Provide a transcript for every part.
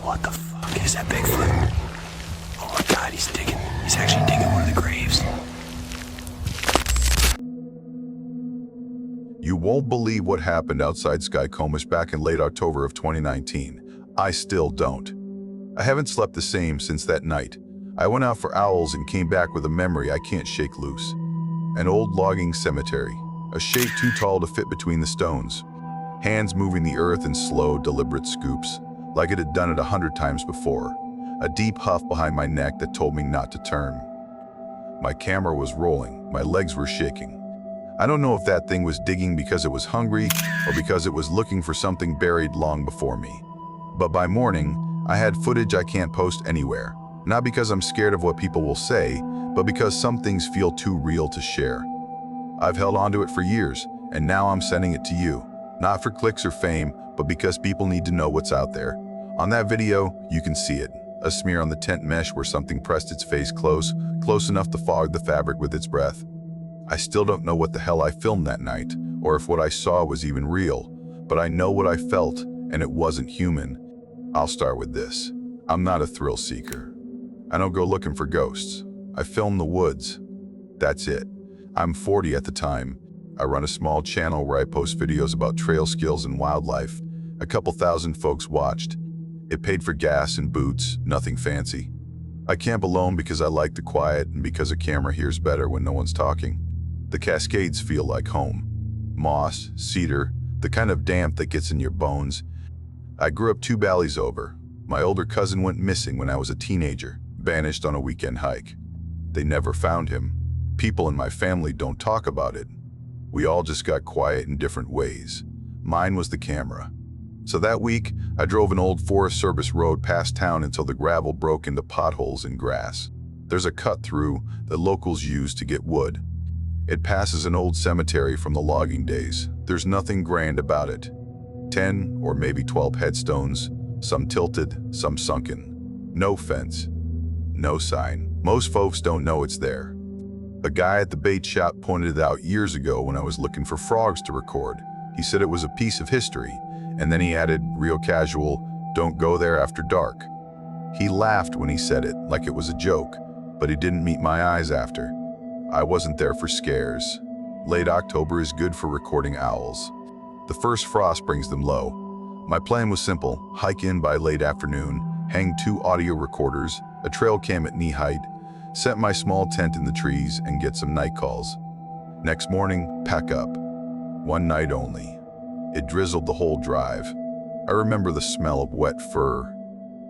What the fuck? Is that Bigfoot? Oh my god, he's digging. He's actually digging one of the graves. You won't believe what happened outside Skykomish back in late October of 2019. I still don't. I haven't slept the same since that night. I went out for owls and came back with a memory I can't shake loose. An old logging cemetery, a shape too tall to fit between the stones. Hands moving the earth in slow, deliberate scoops, like it had done it 100 times before. A deep huff behind my neck that told me not to turn. My camera was rolling, my legs were shaking. I don't know if that thing was digging because it was hungry or because it was looking for something buried long before me. But by morning, I had footage I can't post anywhere. Not because I'm scared of what people will say, but because some things feel too real to share. I've held onto it for years, and now I'm sending it to you. Not for clicks or fame, but because people need to know what's out there. On that video, you can see it. A smear on the tent mesh where something pressed its face close enough to fog the fabric with its breath. I still don't know what the hell I filmed that night, or if what I saw was even real, but I know what I felt, and it wasn't human. I'll start with this. I'm not a thrill seeker. I don't go looking for ghosts. I film the woods. That's it. I'm 40 at the time. I run a small channel where I post videos about trail skills and wildlife. A couple thousand folks watched. It paid for gas and boots, nothing fancy. I camp alone because I like the quiet and because a camera hears better when no one's talking. The Cascades feel like home. Moss, cedar, the kind of damp that gets in your bones. I grew up 2 valleys over. My older cousin went missing when I was a teenager, banished on a weekend hike. They never found him. People in my family don't talk about it. We all just got quiet in different ways. Mine was the camera. So that week, I drove an old Forest Service road past town until the gravel broke into potholes and grass. There's a cut through that locals use to get wood. It passes an old cemetery from the logging days. There's nothing grand about it. 10 or maybe 12 headstones, some tilted, some sunken. No fence, no sign. Most folks don't know it's there. A guy at the bait shop pointed it out years ago when I was looking for frogs to record. He said it was a piece of history, and then he added, real casual, "Don't go there after dark." He laughed when he said it, like it was a joke, but he didn't meet my eyes after. I wasn't there for scares. Late October is good for recording owls. The first frost brings them low. My plan was simple: hike in by late afternoon, hang 2 audio recorders, a trail cam at knee height, set my small tent in the trees, and get some night calls. Next morning, pack up. One night only. It drizzled the whole drive. I remember the smell of wet fur.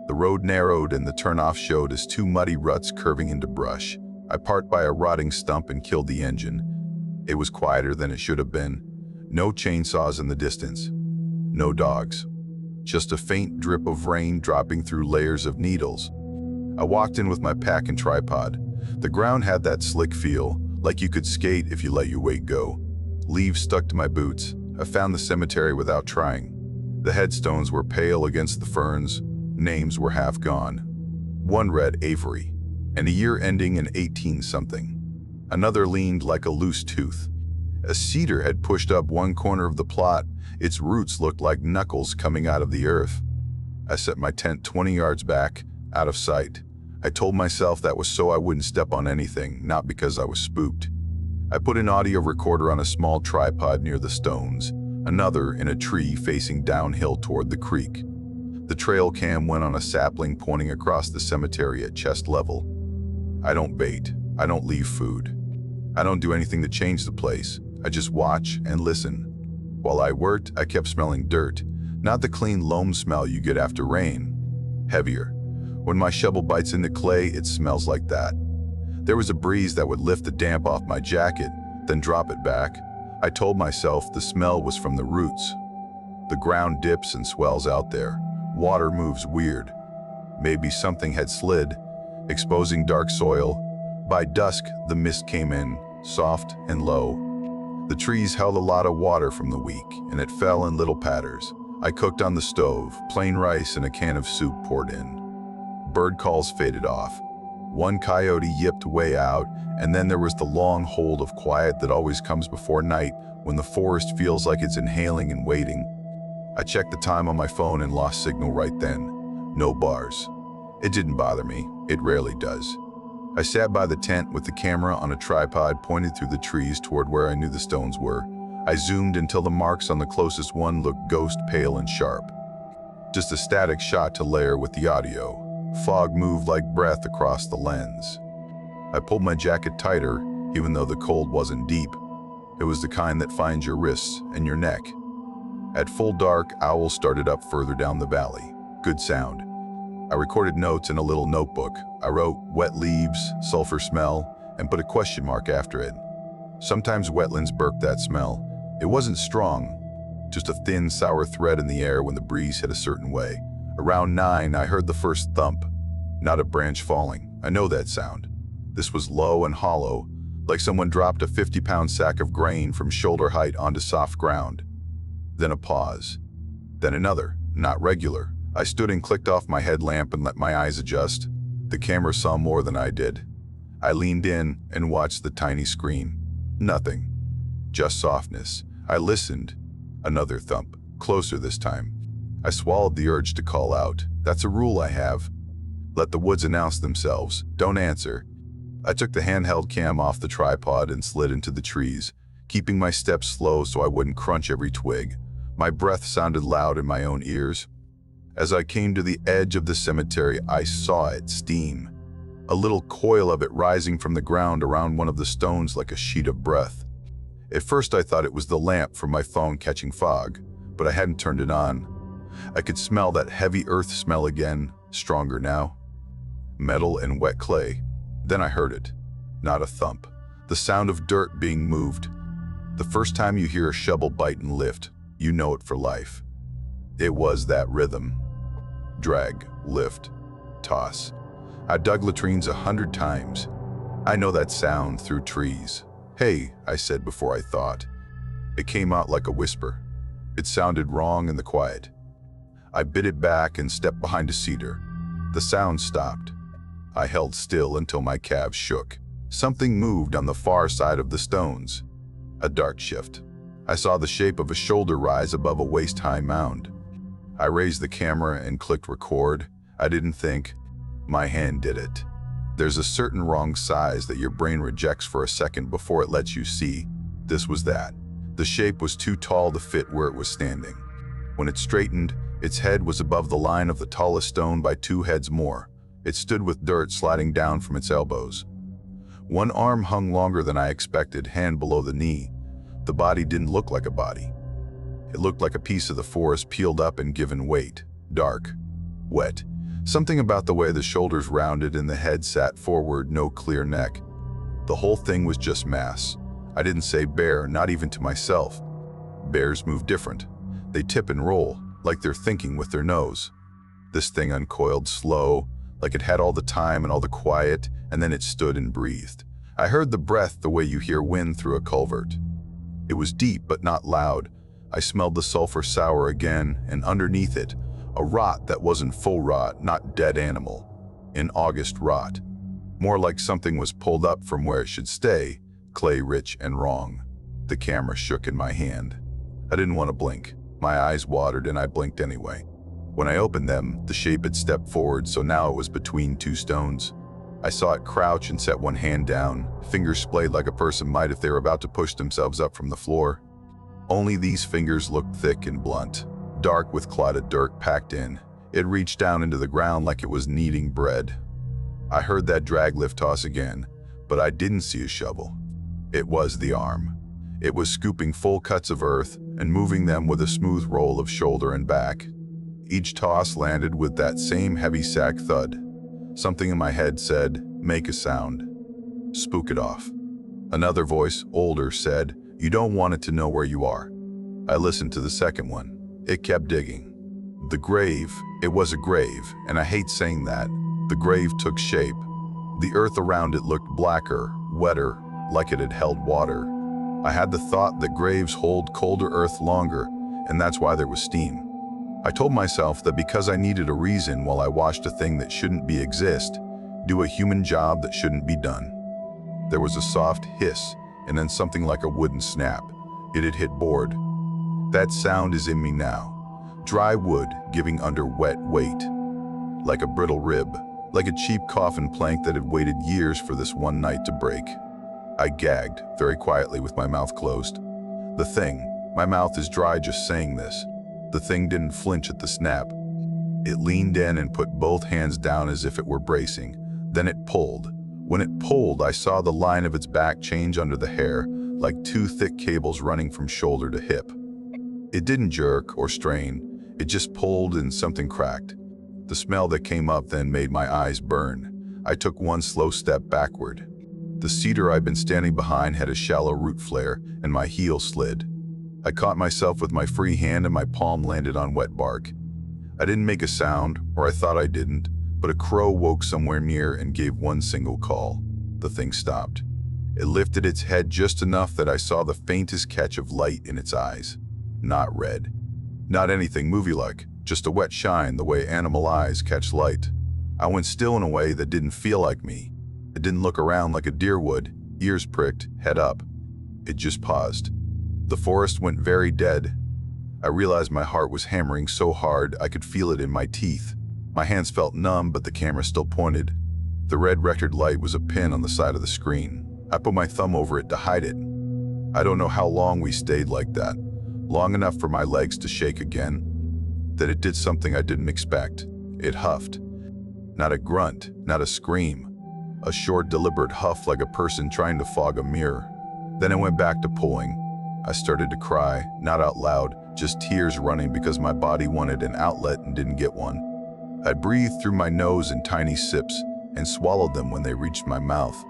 The road narrowed and the turnoff showed as 2 muddy ruts curving into brush. I parked by a rotting stump and killed the engine. It was quieter than it should have been. No chainsaws in the distance. No dogs. Just a faint drip of rain dropping through layers of needles. I walked in with my pack and tripod. The ground had that slick feel, like you could skate if you let your weight go. Leaves stuck to my boots. I found the cemetery without trying. The headstones were pale against the ferns. Names were half gone. One read Avery, and a year ending in 18-something. Another leaned like a loose tooth. A cedar had pushed up one corner of the plot. Its roots looked like knuckles coming out of the earth. I set my tent 20 yards back, out of sight. I told myself that was so I wouldn't step on anything, not because I was spooked. I put an audio recorder on a small tripod near the stones, another in a tree facing downhill toward the creek. The trail cam went on a sapling pointing across the cemetery at chest level. I don't bait. I don't leave food. I don't do anything to change the place. I just watch and listen. While I worked, I kept smelling dirt, not the clean loam smell you get after rain. Heavier. When my shovel bites into clay, it smells like that. There was a breeze that would lift the damp off my jacket, then drop it back. I told myself the smell was from the roots. The ground dips and swells out there. Water moves weird. Maybe something had slid, exposing dark soil. By dusk, the mist came in, soft and low. The trees held a lot of water from the week, and it fell in little patters. I cooked on the stove, plain rice and a can of soup poured in. Bird calls faded off. One coyote yipped way out, and then there was the long hold of quiet that always comes before night when the forest feels like it's inhaling and waiting. I checked the time on my phone and lost signal right then. No bars. It didn't bother me. It rarely does. I sat by the tent with the camera on a tripod pointed through the trees toward where I knew the stones were. I zoomed until the marks on the closest one looked ghost pale and sharp. Just a static shot to layer with the audio. Fog moved like breath across the lens. I pulled my jacket tighter, even though the cold wasn't deep. It was the kind that finds your wrists and your neck. At full dark, owls started up further down the valley. Good sound. I recorded notes in a little notebook. I wrote wet leaves, sulfur smell, and put a question mark after it. Sometimes wetlands burp that smell. It wasn't strong, just a thin, sour thread in the air when the breeze hit a certain way. Around 9, I heard the first thump, not a branch falling. I know that sound. This was low and hollow, like someone dropped a 50-pound sack of grain from shoulder height onto soft ground. Then a pause. Then another, not regular. I stood and clicked off my headlamp and let my eyes adjust. The camera saw more than I did. I leaned in and watched the tiny screen. Nothing. Just softness. I listened. Another thump. Closer this time. I swallowed the urge to call out. That's a rule I have. Let the woods announce themselves. Don't answer. I took the handheld cam off the tripod and slid into the trees, keeping my steps slow so I wouldn't crunch every twig. My breath sounded loud in my own ears. As I came to the edge of the cemetery, I saw it, steam. A little coil of it rising from the ground around one of the stones like a sheet of breath. At first I thought it was the lamp from my phone catching fog, but I hadn't turned it on. I could smell that heavy earth smell again, stronger now. Metal and wet clay. Then I heard it. Not a thump. The sound of dirt being moved. The first time you hear a shovel bite and lift, you know it for life. It was that rhythm. Drag, lift, toss. I dug latrines 100 times. I know that sound through trees. Hey, I said before I thought. It came out like a whisper. It sounded wrong in the quiet. I bit it back and stepped behind a cedar. The sound stopped. I held still until my calves shook. Something moved on the far side of the stones. A dark shift. I saw the shape of a shoulder rise above a waist-high mound. I raised the camera and clicked record. I didn't think. My hand did it. There's a certain wrong size that your brain rejects for a second before it lets you see. This was that. The shape was too tall to fit where it was standing. When it straightened, its head was above the line of the tallest stone by 2 heads more. It stood with dirt sliding down from its elbows. One arm hung longer than I expected, hand below the knee. The body didn't look like a body. It looked like a piece of the forest peeled up and given weight. Dark. Wet. Something about the way the shoulders rounded and the head sat forward, no clear neck. The whole thing was just mass. I didn't say bear, not even to myself. Bears move different. They tip and roll, like they're thinking with their nose. This thing uncoiled slow, like it had all the time and all the quiet, and then it stood and breathed. I heard the breath the way you hear wind through a culvert. It was deep but not loud. I smelled the sulfur sour again, and underneath it, a rot that wasn't full rot, not dead animal. An August rot. More like something was pulled up from where it should stay, clay-rich and wrong. The camera shook in my hand. I didn't want to blink. My eyes watered and I blinked anyway. When I opened them, the shape had stepped forward, so now it was between 2 stones. I saw it crouch and set one hand down, fingers splayed like a person might if they were about to push themselves up from the floor. Only these fingers looked thick and blunt, dark with clotted dirt packed in. It reached down into the ground like it was kneading bread. I heard that drag lift toss again, but I didn't see a shovel. It was the arm. It was scooping full cuts of earth and moving them with a smooth roll of shoulder and back. Each toss landed with that same heavy sack thud. Something in my head said, make a sound. Spook it off. Another voice, older, said, you don't want it to know where you are. I listened to the second one. It kept digging. The grave, it was a grave, and I hate saying that. The grave took shape. The earth around it looked blacker, wetter, like it had held water. I had the thought that graves hold colder earth longer, and that's why there was steam. I told myself that because I needed a reason while I watched a thing that shouldn't be exist, do a human job that shouldn't be done. There was a soft hiss, and then something like a wooden snap. It had hit board. That sound is in me now. Dry wood giving under wet weight. like a brittle rib, like a cheap coffin plank that had waited years for this one night to break. I gagged, very quietly with my mouth closed. The thing, my mouth is dry just saying this. The thing didn't flinch at the snap. It leaned in and put both hands down as if it were bracing. Then it pulled. When it pulled, I saw the line of its back change under the hair, like two thick cables running from shoulder to hip. It didn't jerk or strain. It just pulled and something cracked. The smell that came up then made my eyes burn. I took one slow step backward. The cedar I'd been standing behind had a shallow root flare, and my heel slid. I caught myself with my free hand and my palm landed on wet bark. I didn't make a sound, or I thought I didn't, but a crow woke somewhere near and gave one single call. The thing stopped. It lifted its head just enough that I saw the faintest catch of light in its eyes. Not red. Not anything movie-like, just a wet shine the way animal eyes catch light. I went still in a way that didn't feel like me. It didn't look around like a deer would, ears pricked, head up. It just paused. The forest went very dead. I realized my heart was hammering so hard I could feel it in my teeth. My hands felt numb, but the camera still pointed. The red record light was a pin on the side of the screen. I put my thumb over it to hide it. I don't know how long we stayed like that. Long enough for my legs to shake again. Then it did something I didn't expect. It huffed. Not a grunt, not a scream. A short, deliberate huff like a person trying to fog a mirror. Then it went back to pulling. I started to cry, not out loud, just tears running because my body wanted an outlet and didn't get one. I breathed through my nose in tiny sips and swallowed them when they reached my mouth.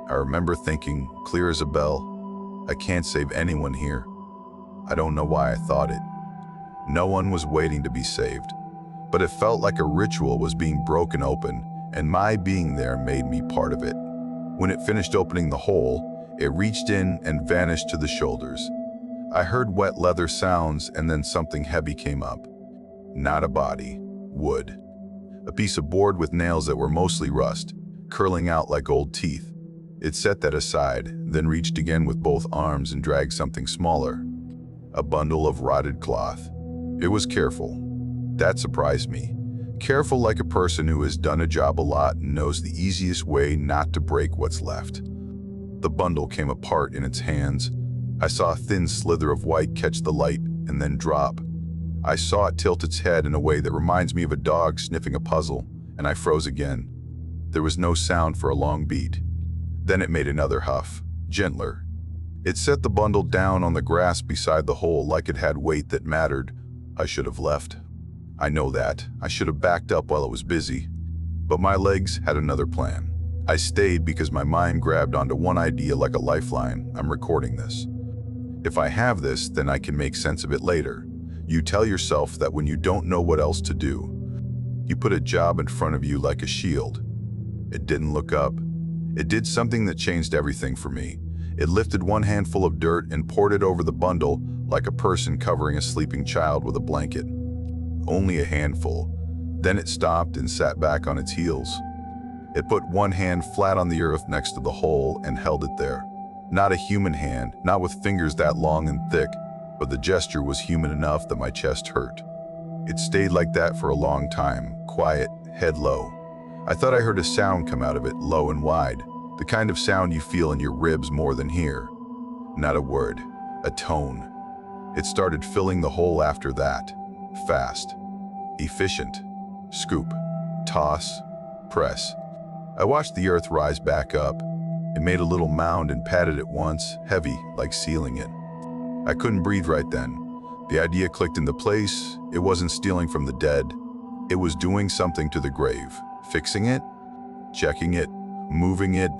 I remember thinking, clear as a bell, I can't save anyone here. I don't know why I thought it. No one was waiting to be saved, but it felt like a ritual was being broken open, and my being there made me part of it. When it finished opening the hole, it reached in and vanished to the shoulders. I heard wet leather sounds and then something heavy came up. Not a body, wood. A piece of board with nails that were mostly rust, curling out like old teeth. It set that aside, then reached again with both arms and dragged something smaller. A bundle of rotted cloth. It was careful. That surprised me. Careful like a person who has done a job a lot and knows the easiest way not to break what's left. The bundle came apart in its hands. I saw a thin slither of white catch the light and then drop. I saw it tilt its head in a way that reminds me of a dog sniffing a puzzle, and I froze again. There was no sound for a long beat. Then it made another huff, gentler. It set the bundle down on the grass beside the hole like it had weight that mattered. I should have left. I know that. I should have backed up while it was busy. But my legs had another plan. I stayed because my mind grabbed onto one idea like a lifeline. I'm recording this. If I have this, then I can make sense of it later. You tell yourself that when you don't know what else to do, you put a job in front of you like a shield. It didn't look up. It did something that changed everything for me. It lifted one handful of dirt and poured it over the bundle like a person covering a sleeping child with a blanket. Only a handful. Then it stopped and sat back on its heels. It put one hand flat on the earth next to the hole and held it there. Not a human hand, not with fingers that long and thick, but the gesture was human enough that my chest hurt. It stayed like that for a long time, quiet, head low. I thought I heard a sound come out of it, low and wide, the kind of sound you feel in your ribs more than hear. Not a word, a tone. It started filling the hole after that, fast, efficient. Scoop, toss, press. I watched the earth rise back up. It made a little mound and patted it once, heavy, like sealing it. I couldn't breathe right then. The idea clicked into place. It wasn't stealing from the dead. It was doing something to the grave. Fixing it, checking it, moving it.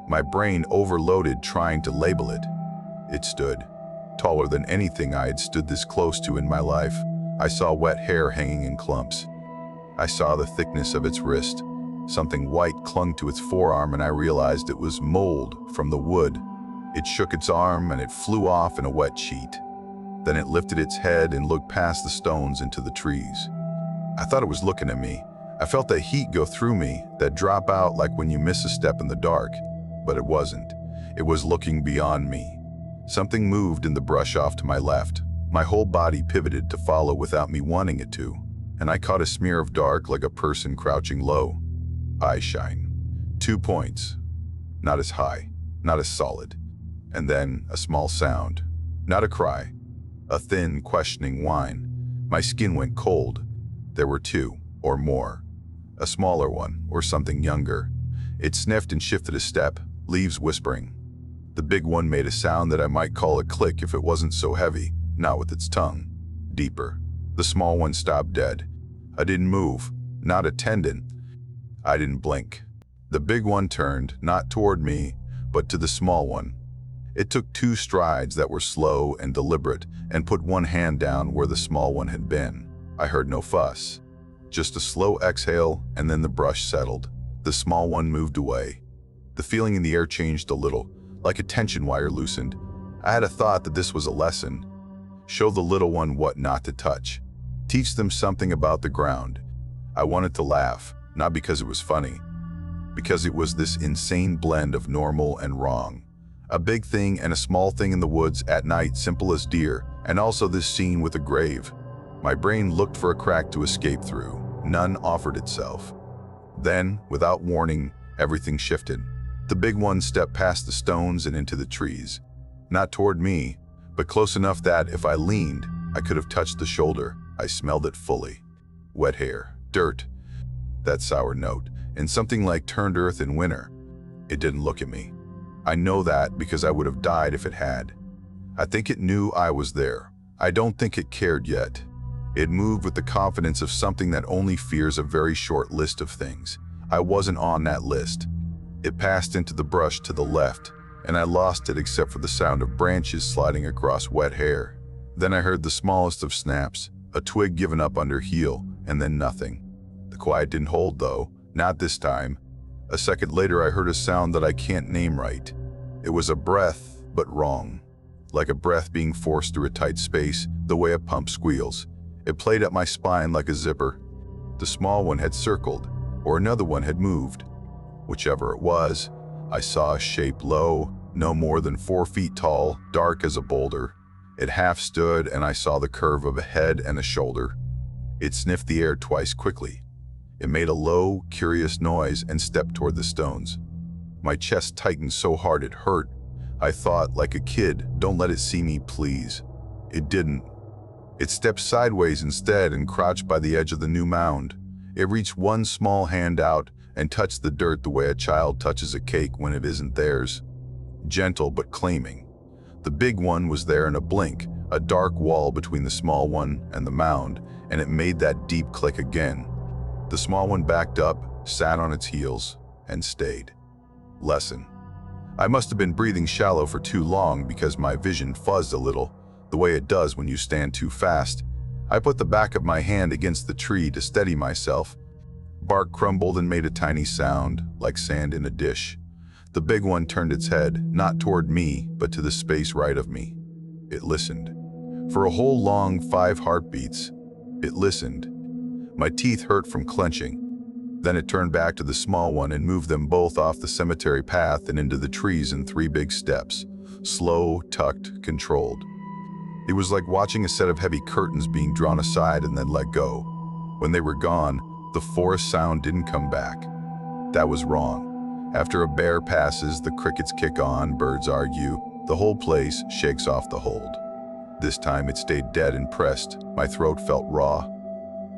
My brain overloaded trying to label it. It stood, taller than anything I had stood this close to in my life. I saw wet hair hanging in clumps. I saw the thickness of its wrist. Something white clung to its forearm and I realized it was mold from the wood. It shook its arm and it flew off in a wet sheet. Then it lifted its head and looked past the stones into the trees. I thought it was looking at me. I felt that heat go through me, that drop out like when you miss a step in the dark. But it wasn't. It was looking beyond me. Something moved in the brush off to my left. My whole body pivoted to follow without me wanting it to. and I caught a smear of dark like a person crouching low. Eye shine. 2 points. Not as high, not as solid. And then a small sound. Not a cry. A thin, questioning whine. My skin went cold. There were 2, or more. A smaller one, or something younger. It sniffed and shifted a step, leaves whispering. The big one made a sound that I might call a click if it wasn't so heavy, not with its tongue. Deeper. The small one stopped dead. I didn't move, not a tendon. I didn't blink. The big one turned, not toward me, but to the small one. It took 2 strides that were slow and deliberate and put one hand down where the small one had been. I heard no fuss. Just a slow exhale, and then the brush settled. The small one moved away. The feeling in the air changed a little, like a tension wire loosened. I had a thought that this was a lesson. Show the little one what not to touch. Teach them something about the ground. I wanted to laugh, not because it was funny, because it was this insane blend of normal and wrong. A big thing and a small thing in the woods at night, simple as deer, and also this scene with a grave. My brain looked for a crack to escape through. None offered itself. Then, without warning, everything shifted. The big one stepped past the stones and into the trees. Not toward me, but close enough that if I leaned, I could have touched the shoulder. I smelled it fully. Wet hair, dirt, that sour note, and something like turned earth in winter. It didn't look at me. I know that because I would have died if it had. I think it knew I was there. I don't think it cared yet. It moved with the confidence of something that only fears a very short list of things. I wasn't on that list. It passed into the brush to the left, and I lost it except for the sound of branches sliding across wet hair. Then I heard the smallest of snaps, a twig given up under heel, and then nothing. The quiet didn't hold though, not this time. A second later I heard a sound that I can't name right. It was a breath, but wrong. Like a breath being forced through a tight space, the way a pump squeals. It played up my spine like a zipper. The small one had circled, or another one had moved. Whichever it was, I saw a shape low, no more than 4 feet tall, dark as a boulder. It half stood and I saw the curve of a head and a shoulder. It sniffed the air twice quickly. It made a low, curious noise and stepped toward the stones. My chest tightened so hard it hurt. I thought, like a kid, don't let it see me, please. It didn't. It stepped sideways instead and crouched by the edge of the new mound. It reached one small hand out and touched the dirt the way a child touches a cake when it isn't theirs. Gentle but claiming. The big one was there in a blink, a dark wall between the small one and the mound, and it made that deep click again. The small one backed up, sat on its heels, and stayed. Lesson. I must have been breathing shallow for too long because my vision fuzzed a little, the way it does when you stand too fast. I put the back of my hand against the tree to steady myself. Bark crumbled and made a tiny sound, like sand in a dish. The big one turned its head, not toward me, but to the space right of me. It listened. For a whole long 5 heartbeats, it listened. My teeth hurt from clenching. Then it turned back to the small one and moved them both off the cemetery path and into the trees in 3 big steps. Slow, tucked, controlled. It was like watching a set of heavy curtains being drawn aside and then let go. When they were gone, the forest sound didn't come back. That was wrong. After a bear passes, the crickets kick on, birds argue, the whole place shakes off the hold. This time it stayed dead and pressed. My throat felt raw.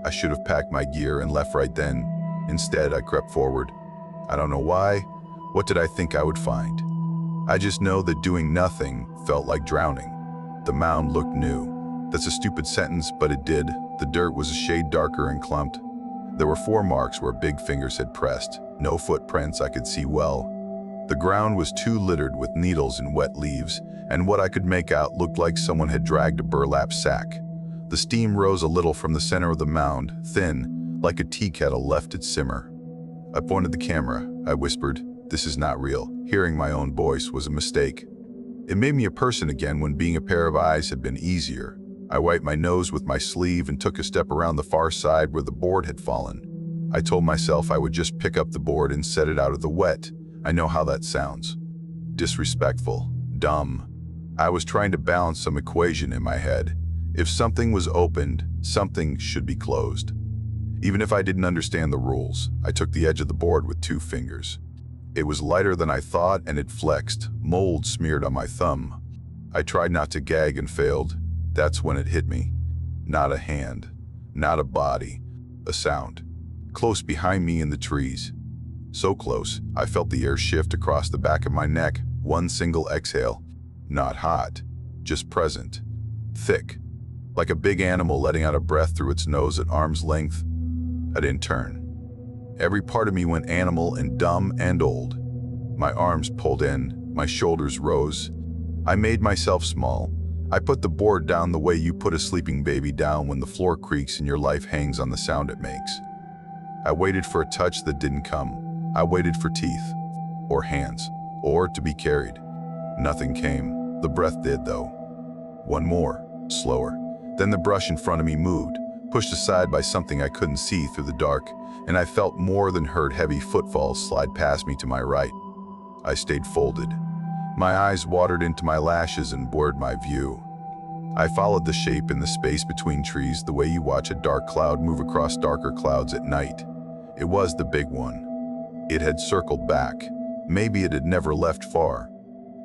I should have packed my gear and left right then. Instead, I crept forward. I don't know why. What did I think I would find? I just know that doing nothing felt like drowning. The mound looked new. That's a stupid sentence, but it did. The dirt was a shade darker and clumped. There were 4 marks where big fingers had pressed. No footprints I could see well. The ground was too littered with needles and wet leaves, and what I could make out looked like someone had dragged a burlap sack. The steam rose a little from the center of the mound, thin, like a tea kettle left it simmer. I pointed the camera. I whispered, "This is not real." Hearing my own voice was a mistake. It made me a person again when being a pair of eyes had been easier. I wiped my nose with my sleeve and took a step around the far side where the board had fallen. I told myself I would just pick up the board and set it out of the wet. I know how that sounds. Disrespectful. Dumb. I was trying to balance some equation in my head. If something was opened, something should be closed. Even if I didn't understand the rules, I took the edge of the board with 2 fingers. It was lighter than I thought and it flexed, mold smeared on my thumb. I tried not to gag and failed. That's when it hit me. Not a hand, not a body, a sound. Close behind me in the trees. So close, I felt the air shift across the back of my neck, one single exhale. Not hot, just present. Thick, like a big animal letting out a breath through its nose at arm's length. I didn't turn. Every part of me went animal and dumb and old. My arms pulled in, my shoulders rose. I made myself small. I put the board down the way you put a sleeping baby down when the floor creaks and your life hangs on the sound it makes. I waited for a touch that didn't come. I waited for teeth, or hands, or to be carried. Nothing came. The breath did, though. One more, slower. Then the brush in front of me moved, pushed aside by something I couldn't see through the dark, and I felt more than heard heavy footfalls slide past me to my right. I stayed folded. My eyes watered into my lashes and blurred my view. I followed the shape in the space between trees the way you watch a dark cloud move across darker clouds at night. It was the big one. It had circled back. Maybe it had never left far.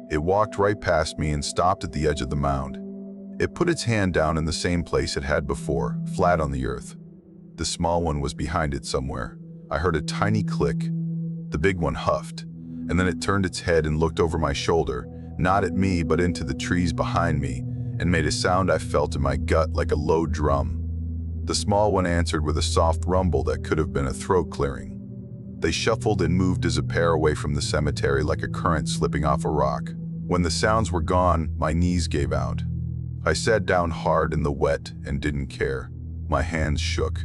It walked right past me and stopped at the edge of the mound. It put its hand down in the same place it had before, flat on the earth. The small one was behind it somewhere. I heard a tiny click. The big one huffed, and then it turned its head and looked over my shoulder, not at me but into the trees behind me, and made a sound I felt in my gut like a low drum. The small one answered with a soft rumble that could have been a throat clearing. They shuffled and moved as a pair away from the cemetery like a current slipping off a rock. When the sounds were gone, my knees gave out. I sat down hard in the wet and didn't care. My hands shook.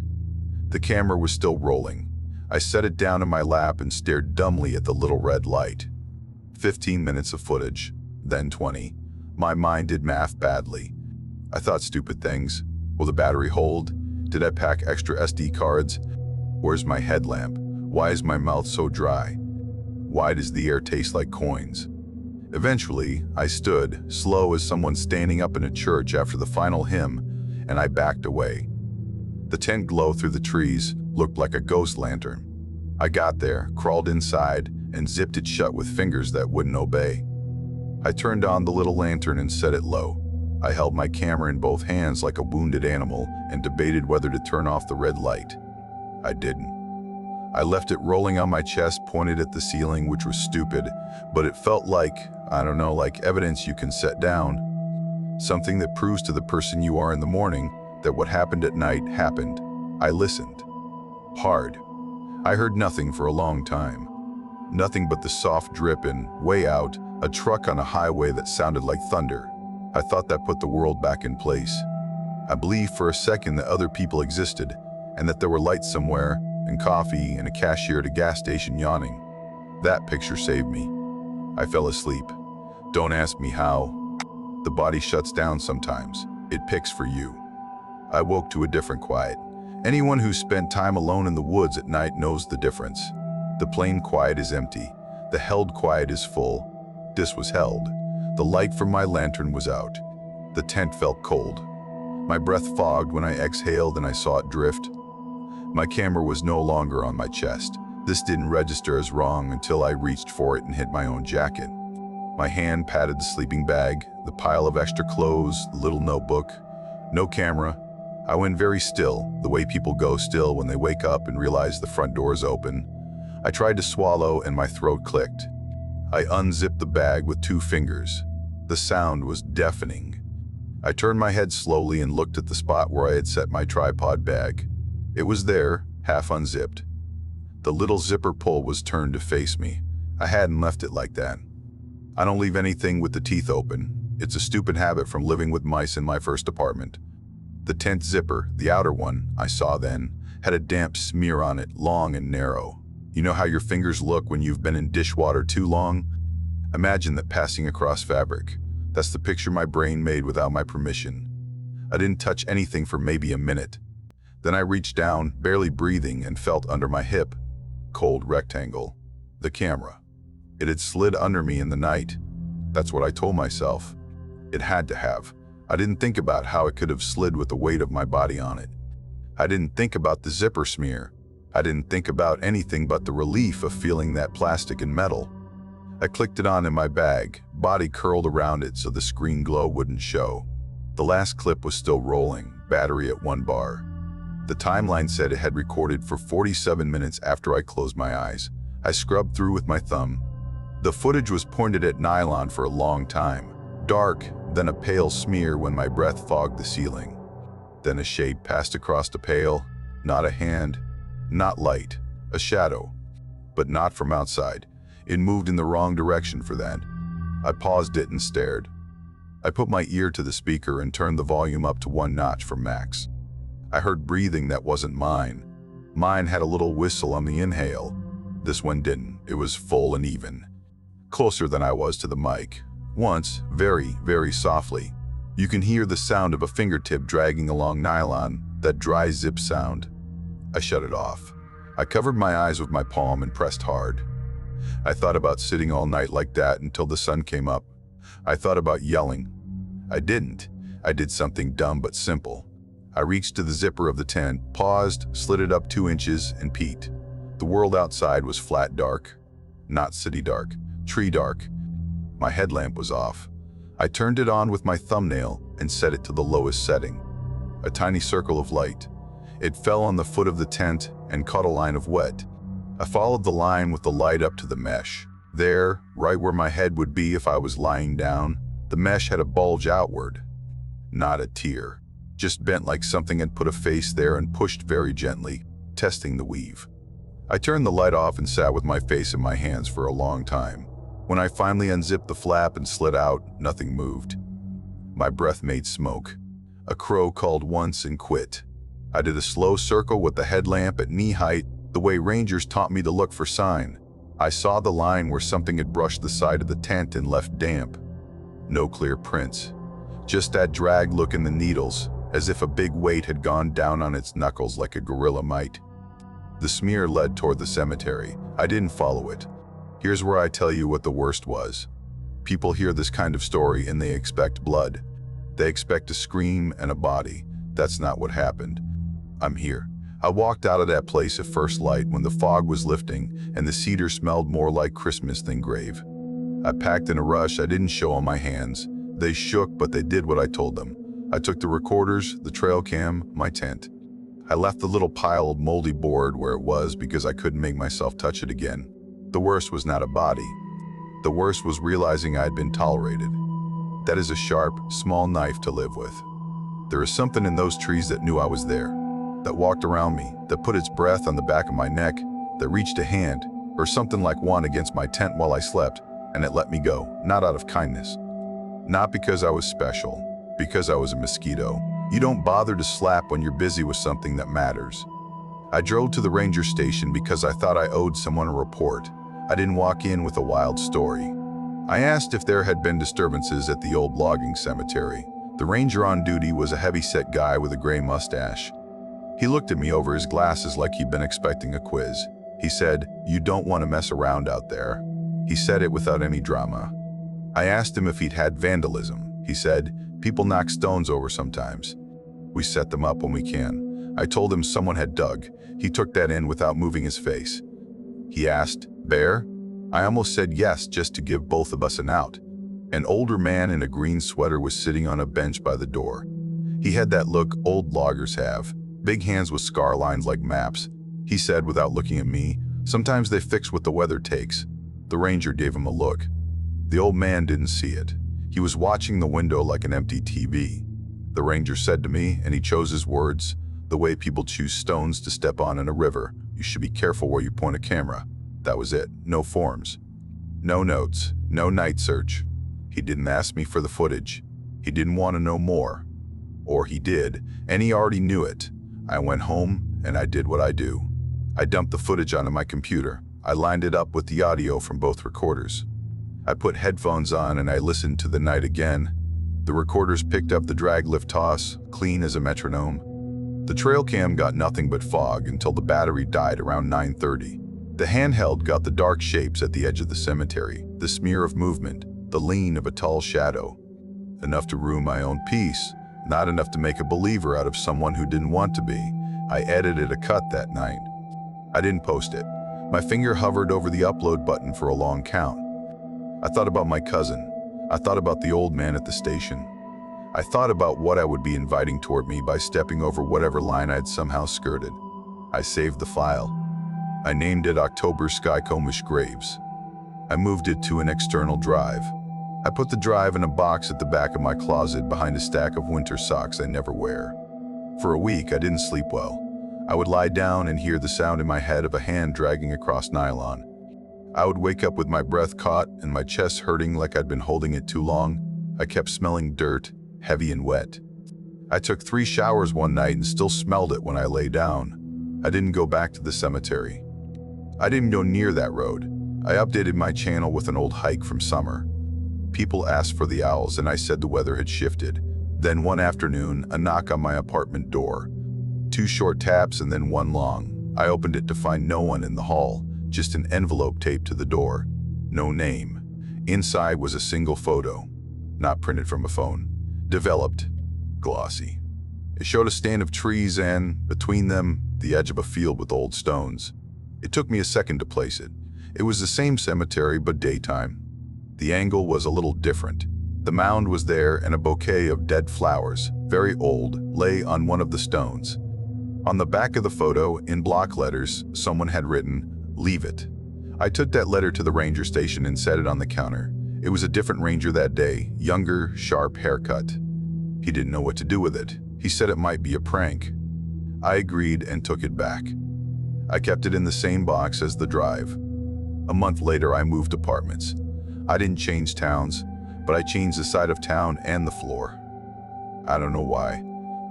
The camera was still rolling. I set it down in my lap and stared dumbly at the little red light. 15 minutes of footage, then 20. My mind did math badly. I thought stupid things. Will the battery hold? Did I pack extra SD cards? Where's my headlamp? Why is my mouth so dry? Why does the air taste like coins? Eventually, I stood, slow as someone standing up in a church after the final hymn, and I backed away. The tent glow through the trees looked like a ghost lantern. I got there, crawled inside, and zipped it shut with fingers that wouldn't obey. I turned on the little lantern and set it low. I held my camera in both hands like a wounded animal and debated whether to turn off the red light. I didn't. I left it rolling on my chest, pointed at the ceiling, which was stupid, but it felt like, I don't know, like evidence you can set down. Something that proves to the person you are in the morning that what happened at night happened. I listened. Hard. I heard nothing for a long time. Nothing but the soft drip and, way out, a truck on a highway that sounded like thunder. I thought that put the world back in place. I believed for a second that other people existed, and that there were lights somewhere, and coffee, and a cashier at a gas station yawning. That picture saved me. I fell asleep. Don't ask me how. The body shuts down sometimes. It picks for you. I woke to a different quiet. Anyone who's spent time alone in the woods at night knows the difference. The plain quiet is empty. The held quiet is full. This was held. The light from my lantern was out. The tent felt cold. My breath fogged when I exhaled and I saw it drift. My camera was no longer on my chest. This didn't register as wrong until I reached for it and hit my own jacket. My hand patted the sleeping bag, the pile of extra clothes, the little notebook. No camera. I went very still, the way people go still when they wake up and realize the front door is open. I tried to swallow and my throat clicked. I unzipped the bag with 2 fingers. The sound was deafening. I turned my head slowly and looked at the spot where I had set my tripod bag. It was there, half unzipped. The little zipper pull was turned to face me. I hadn't left it like that. I don't leave anything with the teeth open. It's a stupid habit from living with mice in my first apartment. The tent zipper, the outer one, I saw then, had a damp smear on it, long and narrow. You know how your fingers look when you've been in dishwater too long? Imagine that passing across fabric. That's the picture my brain made without my permission. I didn't touch anything for maybe a minute. Then I reached down, barely breathing, and felt under my hip. Cold rectangle. The camera. It had slid under me in the night. That's what I told myself. It had to have. I didn't think about how it could have slid with the weight of my body on it. I didn't think about the zipper smear. I didn't think about anything but the relief of feeling that plastic and metal. I clicked it on in my bag, body curled around it so the screen glow wouldn't show. The last clip was still rolling, battery at 1 bar. The timeline said it had recorded for 47 minutes after I closed my eyes. I scrubbed through with my thumb. The footage was pointed at nylon for a long time. Dark, then a pale smear when my breath fogged the ceiling. Then a shade passed across the pale, not a hand, not light, a shadow. But not from outside. It moved in the wrong direction for that. I paused it and stared. I put my ear to the speaker and turned the volume up to 1 notch for max. I heard breathing that wasn't mine. Mine had a little whistle on the inhale. This one didn't. It was full and even. Closer than I was to the mic. Once, very, very softly. You can hear the sound of a fingertip dragging along nylon, that dry zip sound. I shut it off. I covered my eyes with my palm and pressed hard. I thought about sitting all night like that until the sun came up. I thought about yelling. I didn't. I did something dumb but simple. I reached to the zipper of the tent, paused, slid it up 2 inches, and peeked. The world outside was flat dark. Not city dark, tree dark. My headlamp was off. I turned it on with my thumbnail and set it to the lowest setting. A tiny circle of light. It fell on the foot of the tent and caught a line of wet. I followed the line with the light up to the mesh. There, right where my head would be if I was lying down, the mesh had a bulge outward. Not a tear, just bent like something had put a face there and pushed very gently, testing the weave. I turned the light off and sat with my face in my hands for a long time. When I finally unzipped the flap and slid out, nothing moved. My breath made smoke. A crow called once and quit. I did a slow circle with the headlamp at knee height, the way rangers taught me to look for sign. I saw the line where something had brushed the side of the tent and left damp. No clear prints. Just that drag look in the needles, as if a big weight had gone down on its knuckles like a gorilla might. The smear led toward the cemetery. I didn't follow it. Here's where I tell you what the worst was. People hear this kind of story and they expect blood. They expect a scream and a body. That's not what happened. I'm here. I walked out of that place at first light when the fog was lifting and the cedar smelled more like Christmas than grave. I packed in a rush. I didn't show on my hands. They shook, but they did what I told them. I took the recorders, the trail cam, my tent. I left the little pile of moldy board where it was because I couldn't make myself touch it again. The worst was not a body. The worst was realizing I had been tolerated. That is a sharp, small knife to live with. There is something in those trees that knew I was there, that walked around me, that put its breath on the back of my neck, that reached a hand, or something like one against my tent while I slept, and it let me go, not out of kindness. Not because I was special, because I was a mosquito. You don't bother to slap when you're busy with something that matters. I drove to the ranger station because I thought I owed someone a report. I didn't walk in with a wild story. I asked if there had been disturbances at the old logging cemetery. The ranger on duty was a heavy-set guy with a gray mustache. He looked at me over his glasses like he'd been expecting a quiz. He said, "You don't want to mess around out there." He said it without any drama. I asked him if he'd had vandalism. He said, "People knock stones over sometimes. We set them up when we can." I told him someone had dug. He took that in without moving his face. He asked, "Bear?" I almost said yes just to give both of us an out. An older man in a green sweater was sitting on a bench by the door. He had that look old loggers have, big hands with scar lines like maps. He said without looking at me, "Sometimes they fix what the weather takes." The ranger gave him a look. The old man didn't see it. He was watching the window like an empty TV. The ranger said to me, and he chose his words, the way people choose stones to step on in a river. "You should be careful where you point a camera." That was it. No forms. No notes. No night search. He didn't ask me for the footage. He didn't want to know more. Or he did, and he already knew it. I went home, and I did what I do. I dumped the footage onto my computer. I lined it up with the audio from both recorders. I put headphones on and I listened to the night again. The recorders picked up the drag lift toss, clean as a metronome. The trail cam got nothing but fog until the battery died around 9:30. The handheld got the dark shapes at the edge of the cemetery, the smear of movement, the lean of a tall shadow. Enough to ruin my own peace, not enough to make a believer out of someone who didn't want to be. I edited a cut that night. I didn't post it. My finger hovered over the upload button for a long count. I thought about my cousin. I thought about the old man at the station. I thought about what I would be inviting toward me by stepping over whatever line I'd somehow skirted. I saved the file. I named it October Skykomish Graves. I moved it to an external drive. I put the drive in a box at the back of my closet behind a stack of winter socks I never wear. For a week, I didn't sleep well. I would lie down and hear the sound in my head of a hand dragging across nylon. I would wake up with my breath caught and my chest hurting like I'd been holding it too long. I kept smelling dirt, heavy and wet. I took 3 showers one night and still smelled it when I lay down. I didn't go back to the cemetery. I didn't go near that road. I updated my channel with an old hike from summer. People asked for the owls and I said the weather had shifted. Then one afternoon, a knock on my apartment door. 2 short taps and then 1 long. I opened it to find no one in the hall, just an envelope taped to the door. No name. Inside was a single photo, not printed from a phone. Developed, glossy. It showed a stand of trees and, between them, the edge of a field with old stones. It took me a second to place it. It was the same cemetery, but daytime. The angle was a little different. The mound was there and a bouquet of dead flowers, very old, lay on one of the stones. On the back of the photo, in block letters, someone had written, "Leave it." I took that letter to the ranger station and set it on the counter. It was a different ranger that day, younger, sharp haircut. He didn't know what to do with it. He said it might be a prank. I agreed and took it back. I kept it in the same box as the drive. A month later, I moved apartments. I didn't change towns, but I changed the side of town and the floor. I don't know why.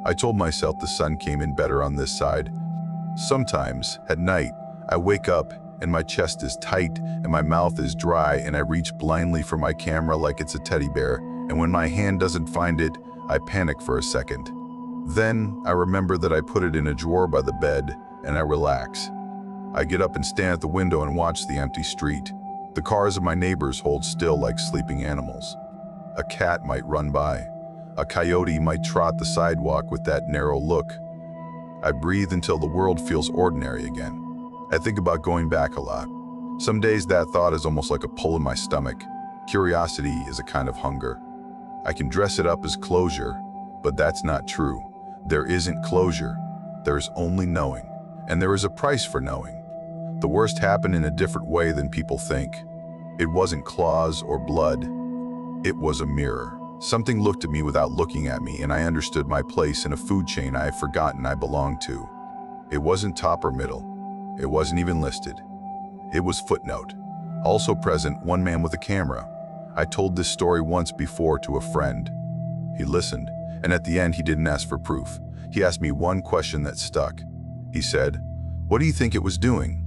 I told myself the sun came in better on this side. Sometimes, at night, I wake up and my chest is tight and my mouth is dry and I reach blindly for my camera like it's a teddy bear, and when my hand doesn't find it, I panic for a second. Then, I remember that I put it in a drawer by the bed and I relax. I get up and stand at the window and watch the empty street. The cars of my neighbors hold still like sleeping animals. A cat might run by. A coyote might trot the sidewalk with that narrow look. I breathe until the world feels ordinary again. I think about going back a lot. Some days that thought is almost like a pull in my stomach. Curiosity is a kind of hunger. I can dress it up as closure, but that's not true. There isn't closure. There is only knowing. And there is a price for knowing. The worst happened in a different way than people think. It wasn't claws or blood. It was a mirror. Something looked at me without looking at me, and I understood my place in a food chain I had forgotten I belonged to. It wasn't top or middle. It wasn't even listed. It was footnote. Also present, one man with a camera. I told this story once before to a friend. He listened, and at the end he didn't ask for proof. He asked me one question that stuck. He said, "What do you think it was doing?"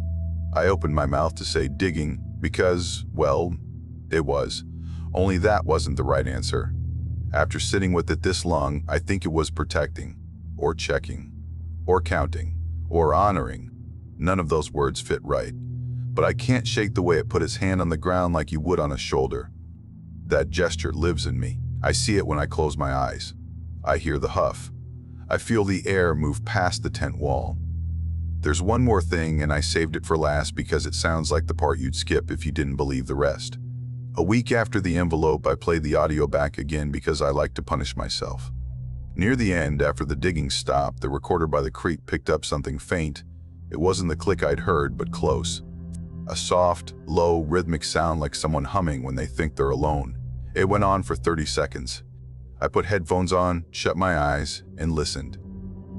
I opened my mouth to say digging because, well, it was. Only that wasn't the right answer. After sitting with it this long, I think it was protecting, or checking, or counting, or honoring. None of those words fit right. But I can't shake the way it put its hand on the ground like you would on a shoulder. That gesture lives in me. I see it when I close my eyes. I hear the huff. I feel the air move past the tent wall. There's one more thing, and I saved it for last because it sounds like the part you'd skip if you didn't believe the rest. A week after the envelope, I played the audio back again because I like to punish myself. Near the end, after the digging stopped, the recorder by the creek picked up something faint. It wasn't the click I'd heard, but close. A soft, low, rhythmic sound like someone humming when they think they're alone. It went on for 30 seconds. I put headphones on, shut my eyes, and listened.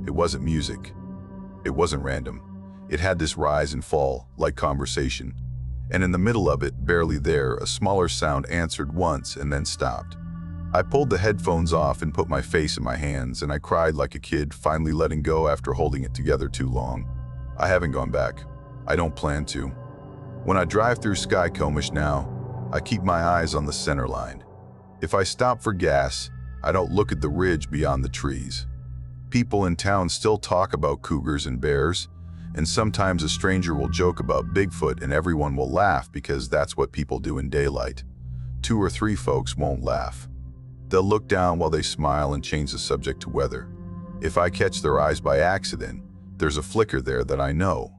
It wasn't music. It wasn't random. It had this rise and fall, like conversation. And in the middle of it, barely there, a smaller sound answered once and then stopped. I pulled the headphones off and put my face in my hands, and I cried like a kid, finally letting go after holding it together too long. I haven't gone back. I don't plan to. When I drive through Skykomish now, I keep my eyes on the center line. If I stop for gas, I don't look at the ridge beyond the trees. People in town still talk about cougars and bears, and sometimes a stranger will joke about Bigfoot and everyone will laugh because that's what people do in daylight. 2 or 3 folks won't laugh. They'll look down while they smile and change the subject to weather. If I catch their eyes by accident, There's a flicker there that I know.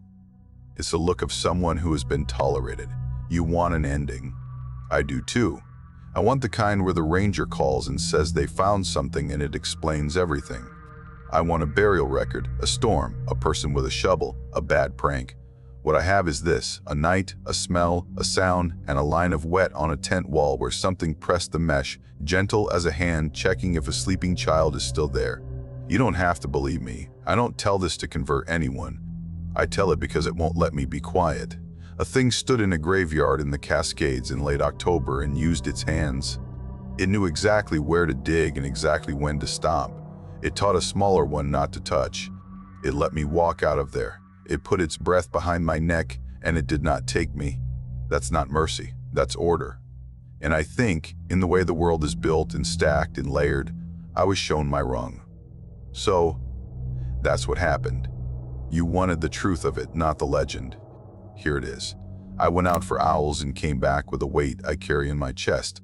It's the look of someone who has been tolerated. You want an ending. I do too. I want the kind where the ranger calls and says they found something and it explains everything. I want a burial record, a storm, a person with a shovel, a bad prank. What I have is this: a night, a smell, a sound, and a line of wet on a tent wall where something pressed the mesh, gentle as a hand checking if a sleeping child is still there. You don't have to believe me. I don't tell this to convert anyone. I tell it because it won't let me be quiet. A thing stood in a graveyard in the Cascades in late October and used its hands. It knew exactly where to dig and exactly when to stop. It taught a smaller one not to touch. It let me walk out of there. It put its breath behind my neck, and it did not take me. That's not mercy, that's order. And I think, in the way the world is built and stacked and layered, I was shown my wrong. So, that's what happened. You wanted the truth of it, not the legend. Here it is. I went out for owls and came back with a weight I carry in my chest.